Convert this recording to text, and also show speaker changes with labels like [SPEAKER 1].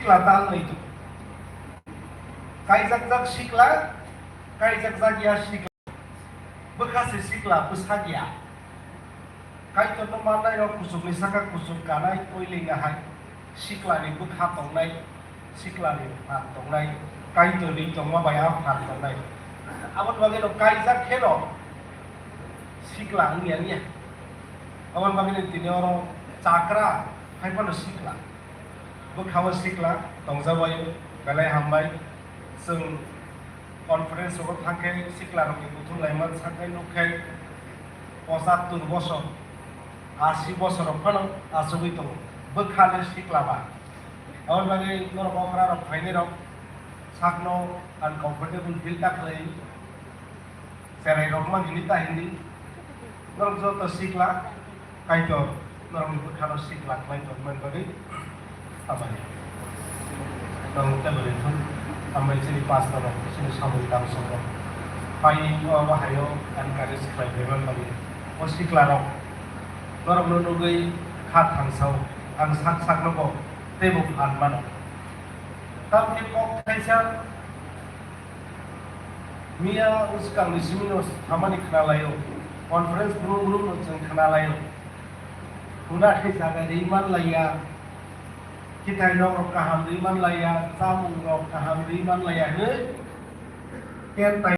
[SPEAKER 1] sikla tal itu. Kaijak sikla, kaijak ya sikla. Bekasi sikla besagya. Kai to mana yo kusuk ni saka kusuk kanai koiling ahai. Sikla ni bekha tongnai, sikla ni phat tongnai. Kai to ni tongma baya phat tongnai. Awan bagi lo kaijak hero. Sikla ngian. Awan bagi ni tini orang cakra, hai pun sikla. Bekhawa sikla, tongzawayo, galai hambai, seng conference orang thangke sikla roki butuh laiman sakai nukai, posat tur bosor, 80 bosor orang asubi tu, bekhale sikla ba. Awan bagi nor bokra rok faini rok, sakno uncomfortable feel tak lagi, serai rok mang ini tah hindi, nor joto sikla, kaito nor bekhale sikla kaito man bagi. Apa ni? Orang kita beritu, ambil sini pas kalau sini sambung tang semua. Pai wahayo kan karis kelahiran bagi. Mesti kelarok. Orang menunggu kat hangsau, hangsak sak nopo, tebuk anman. Tapi kok kaisa Mia uskang di sini nos hamani kenalayo. Conference belum nos kenalayo. Udah kita di iman laya. Kita nong kaham riman laya, samung nong kaham riman laya he,